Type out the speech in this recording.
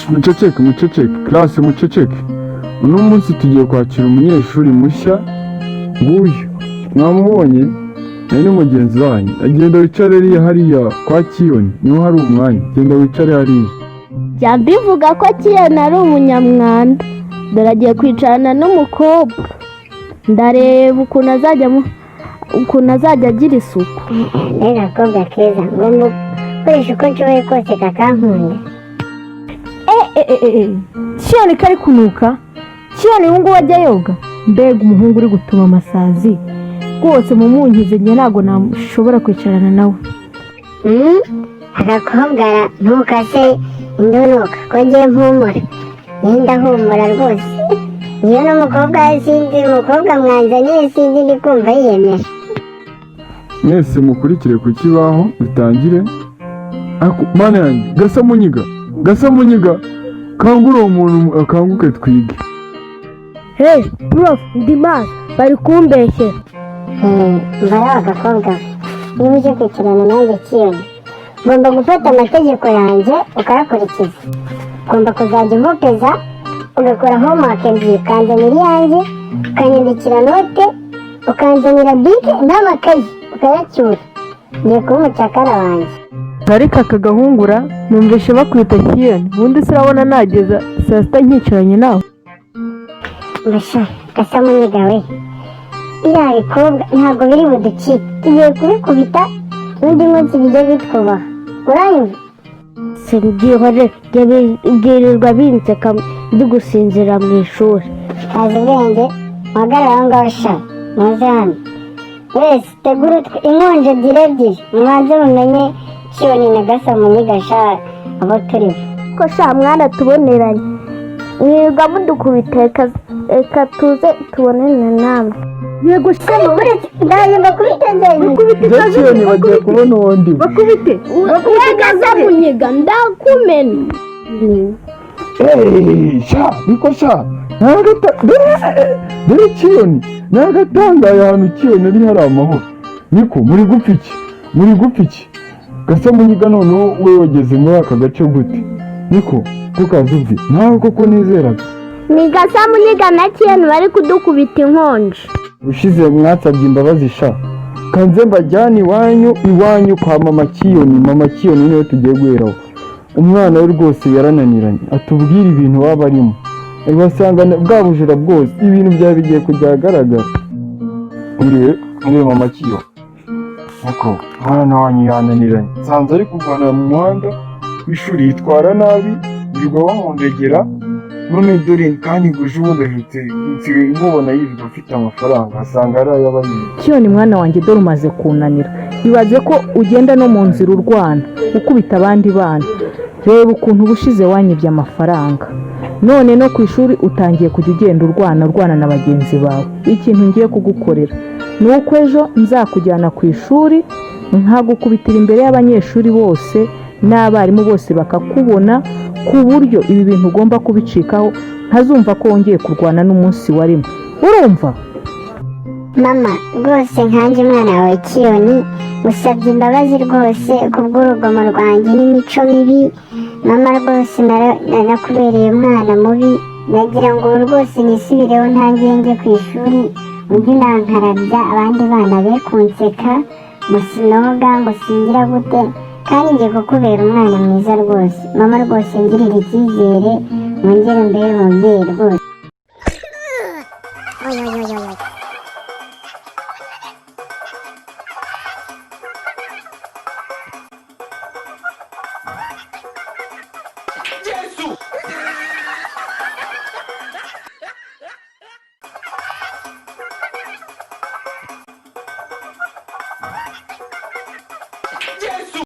Muceceke classe muceceke. Uno munsi tugiye kwakira umunyeshuri mushya. Nguyu mwamubonye ni mugenzi wanyu. Agenda wicare hariya kwa Kiyoni, niho hari umwanya. Genda wicare hariya. Bivuga ko Kiyoni ari umunyamwanda. Dore agiye kwicarana n'umukobwa. Ndareba ukuntu azajya agira isuku. Rero akobwa keza ngomba gukoresha uko nshoboye kose kakankunda. Kiyoni kari kunuka. Kiyoni ubu ngubu ajya yoga. Mbega umuhungu uri gutuma amasazi rwose mumunkize njye ntabwo nashobora kwicarana nawe. Agakobwa ntukase indunuka ko ngiye mpumura. Nenda humura rwose. Iyo n'umukobwa sinzi umukobwa mwanzaniye sinzi ndi kumva yiyemeje. Mwese mukurikire ku kibaho dutangire. Mana yanjye gasamunyiga kangura umuntu akanguke twige. Hey prof Dimas bari kumbeshyera. Mbara agakobwa niba uje kwicarana nanjye Kiyoni ugomba gufata amategeko yanjye ukayakurikiza. Ugomba kuzajya umupeza ugakora homework ebyiri ukanzanira iyanjye ukanyandikira note ukanzanira bike n'amakayi ukayacyura. Ngiye kuba umucakara wanjye. Ariko aka gahungura numvishe bakwita Kiyoni. Ubundi se urabona nageza saa sita nkicaranye nawe. Masha gasamunyiga we. Iriya bikobwa ntabwo biri buducike. Tugiye kubikubita n'undi munsi bijya bitwubaha. Urayumva? Simbyihore bwirirwa binseka ndi gusinzira mu ishuri. Haza ubwenge muhagarare aho ngaho sha muze hano. Wese tegura inkonje ebyiri mubanze mumenye Kiyoni na gasamunyiga sha abo turiho. Ko sha mwana tuboneranye. Mwirirwa mudukubita reka tuze tubonane namwe. Yego shema uretse ndagomba kubita njyewe. Kiyoni bagiye kubona uwundi. bakubite. Gasamunyiga ndakumena. Sha niko sha dore Kiyoni nagatangaye ahantu Kiyoni ari hari amahoro. Niko muri gupfa iki gasamunyiga noneho we wageze muri aka gace gute? Niko tukazuvi nawe koko nizeraga. Ni gasamunyiga na Kiyoni bari kudukubita inkonje. Ushize mwatsabye imbabazi sha. Kanze mbajyane iwanyu kwa mama Kiyoni niwe tugiye guheraho. Umwana we rwose yarananiranye atubwira ibintu baba arimo. Basanga bwa bujura bwose ibintu byari bigiye kujya ahagaragara. Uriye mama Kiyoni. Niko mwana wanyu yananiranye. Sanze ari kuvana mu muhanda w'ishuri yitwara nabi birirwa bamundegera. None dore kandi guje ubudahite mubona yirirwa afite amafaranga asanga ari ay'abayizi. Kiyoni mwana wanjye dore umaze kunanira. Ibaze ko ugenda no mu nzira urwana ukubita abandi bana. Reba ukuntu ubushize wanyibye amafaranga. None no ku ishuri utangiye kujya ugenda urwana na bagenzi bawe. Ikintu ngiye kugukorera ni uko ejo nzakujyana ku ishuri nkagukubitira imbere y'abanyeshuri bose n'abarimu bose bakakubona ku buryo ibi bintu ugomba kubicikaho ntazumva ko wongeye kurwana n'umunsi warimo. Urumva? Mama rwose nkanje umwana wawe Kiyoni musabye imbabazi rwose kubw'urugomo rwanjye n'imico mibi. Mama rwose nakubereye umwana mubi. Nagira ngo rwose nisubireho ntangiye njye ku ishuri ujye unankarabya abandi bana be kunseka ngo sinoga ngo singira gute kandi ngiye kukubera umwana mwiza rwose. Mama rwose ngirira icyizere wongere mbere umubyeyi rwose.